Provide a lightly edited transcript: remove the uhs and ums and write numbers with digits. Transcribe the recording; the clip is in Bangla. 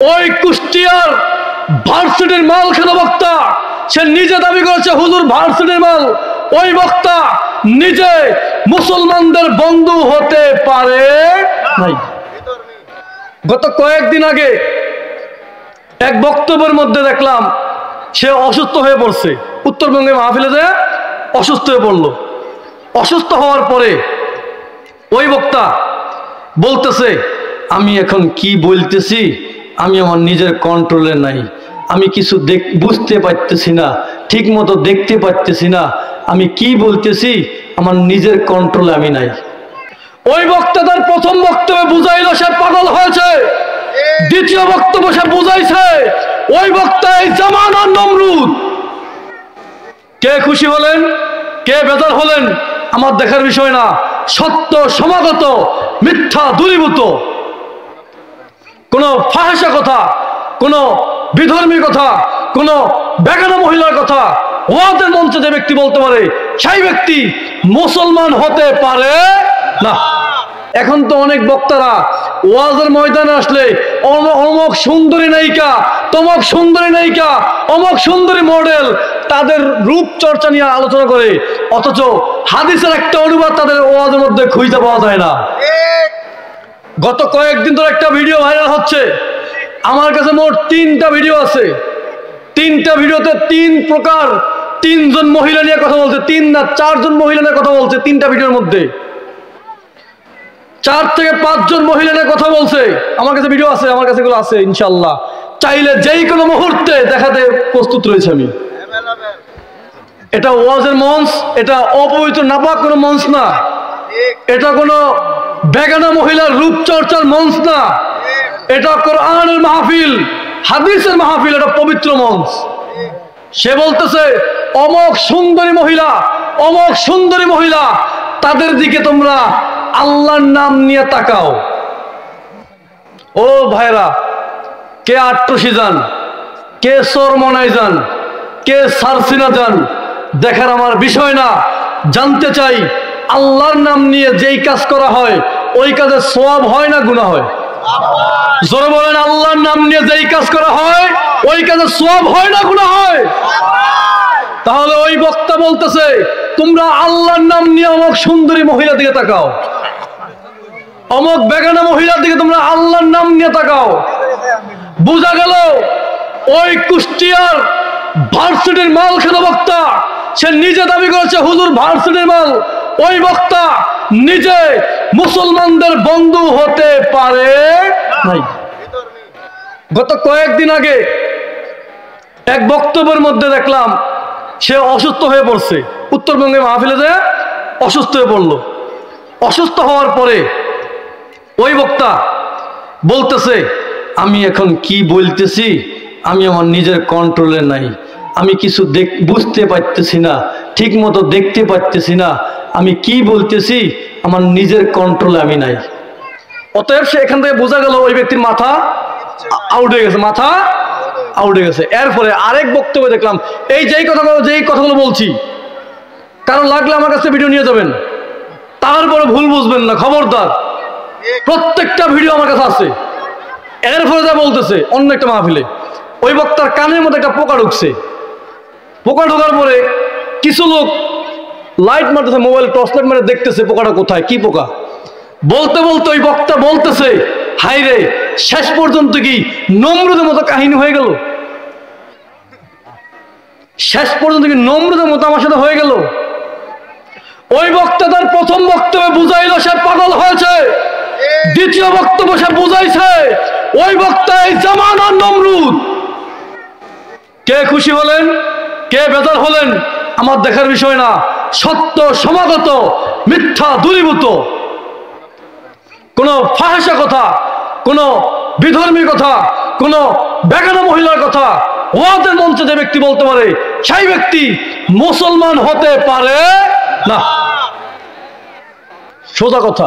ওই কুষ্টিয়ার ভার্সিটির মাল খেলা বক্তা সে নিজে দাবি করেছে হুজুর ভার্সিটির মাল। ওই বক্তা নিজে মুসলমানদের বন্ধু হতে পারে নাই। গত কয়েকদিন আগে এক বক্তব্যের মধ্যে দেখলাম সে অসুস্থ হয়ে পড়ছে, উত্তরবঙ্গে মাহফিলে যায় অসুস্থ হয়ে পড়ল। অসুস্থ হওয়ার পরে ওই বক্তা বলতেছে আমি এখন কি বলতেছি আমি আমার নিজের কন্ট্রোলে নাই, আমি কিছু বুঝতে পারতেছি না, ঠিক মতো দেখতে পারতেছি না, আমি কি বলতেছি আমার নিজের কন্ট্রোলে আমি নাই। ওই বক্তা তার প্রথম বক্তব্যে বুঝাইলো সে পাগল হয়েছে, দ্বিতীয় বক্তব্য সে বুঝাইছে ওই বক্তা এই জামানার নমরুদ। কে খুশি হলেন কে বেজার হলেন আমার দেখার বিষয় না, সত্য সমাগত মিথ্যা দূরীভূত কোন ফাহিশা কথা, কোন বিধর্মী কথা, কোন বেগানা মহিলার কথা ওয়াজের মঞ্চে যে ব্যক্তি বলতে পারে সেই ব্যক্তি মুসলমান হতে পারে না। এখন তো অনেক বক্তারা ওয়াজের ময়দানে আসলে অমুক সুন্দরী নায়িকা, তমক সুন্দরী নায়িকা, অমুক সুন্দরী মডেল, তাদের রূপ চর্চা নিয়ে আলোচনা করে, অথচ হাদিসের একটা অনুবাদ তাদের ওয়াজের মধ্যে খুঁজে পাওয়া যায় না। গত কয়েকদিন ধরে একটা ভিডিও ভাইরাল হচ্ছে, আমার কাছে মোট 3টা ভিডিও আছে। 3টা ভিডিওতে 3 প্রকার 3 জন মহিলা নিয়ে কথা বলছে, 3 না 4 জন মহিলা নিয়ে কথা বলছে। 3টা ভিডিওর মধ্যে 4 থেকে 5 জন মহিলা নিয়ে কথা বলছে। আমার কাছে ভিডিও আছে, আমার কাছে এগুলো আছে, ইনশাল্লাহ চাইলে যেই কোনো মুহূর্তে দেখাতে প্রস্তুত রয়েছে আমি। এটা ওয়াজের মঞ্চ, এটা অপবিত্র নাপাক কোনো মঞ্চ না, এটা কোনো বেগানা মহিলার রূপচর্চার মঞ্চ না, এটা কোরআনের মাহফিল, হাদিসের মাহফিল, এটা পবিত্র মঞ্চ। সে বলতেছে অমক সুন্দরী মহিলা, অমক সুন্দরী মহিলা, তাদের দিকে তোমরা আল্লাহর নাম নিয়ে তাকাও। ও ভাইরা, কে আট্রসি যান, কে সরমনায় যান, কে সারসিনা যান, দেখার আমার বিষয় না। জানতে চাই আল্লাহর নাম নিয়ে যেই কাজ করা হয় ওই কাজে সওয়াব হয় না গুনাহ হয়? জোরে বলেন, আল্লাহর নাম নিয়ে যেই কাজ করা হয় ওই কাজে সওয়াব হয় না গুনাহ হয়? তাহলে ওই বক্তা বলতেছে তোমরা আল্লাহর নাম নিয়ে অমুক সুন্দরী মহিলা দিকে তাকাও, অমুক বেগানা মহিলার দিকে তোমরা আল্লাহর নাম নিয়ে তাকাও। বোঝা গেল ওই কুষ্টিয়ার ভার্সিটির মাল খেলা বক্তা সে নিজে দাবি করেছে হুজুর ভার্সিটির মাল। ওই বক্তা নিজে মুসলমানদের বন্ধু হতে পারে নাই। গত কয়েকদিন আগে এক বক্তব্যের মধ্যে দেখলাম সে অসুস্থ হয়ে পড়ছে, উত্তরবঙ্গে মাহফিলে যায় অসুস্থ হয়ে পড়ল। অসুস্থ হওয়ার পরে ওই বক্তা বলতেছে আমি এখন কি বলতেছি আমি আমার নিজের কন্ট্রোলে নাই, আমি কিছু বুঝতে পারতেছি না, ঠিক মতো দেখতে পারতেছি না, আমি কি বলতেছি আমার নিজের কন্ট্রোলে আমি নাই। অতএব সে এখান থেকে বোঝা গেল ওই ব্যক্তির মাথা আউট হয়ে গেছে, মাথা আউট হয়ে গেছে। এরপরে আরেক বক্তব্য দেখলাম, এই যেই কথাগুলো বলছি, কারণ লাগলে আমার কাছে ভিডিও নিয়ে যাবেন, তারপরে ভুল বুঝবেন না, খবরদার। প্রত্যেকটা ভিডিও আমার কাছে আছে। এরপরে যা বলতেছে অন্য একটা মাহফিলে ওই বক্তার কানের মধ্যে একটা পোকা ঢুকছে। পোকা ঢোকার পরে কিছু লোক লাইট মারতেছে, মোবাইল টর্চ লাইট মারে দেখতেছে পোকাটা কোথায়, কি পোকা। বলতে বলতে ওই বক্তা বলতেছে হাই রে, শেষ পর্যন্ত কি নমরুদের মতো কাহিনী হয়ে গেল, শেষ পর্যন্ত কি নমরুদের মতো আমার সাথে হয়ে গেল। ওই বক্তা তার প্রথম বক্তব্যে বুঝাইলো সে পাগল হয়েছে, দ্বিতীয় বক্তব্য সে বুঝাইছে ওই বক্তা এই জামানার নমরুদ। কে খুশি হলেন কে বেজার হলেন আমার দেখার বিষয় না, সত্য সমাগত মিথ্যা দূরীভূত কোন ফাহিশা কথা, কোন বিধর্মী কথা, কোন বেগানা মহিলার কথা ওয়াজের মঞ্চে যে ব্যক্তি বলতে পারে সেই ব্যক্তি মুসলমান হতে পারে না। সোজা কথা।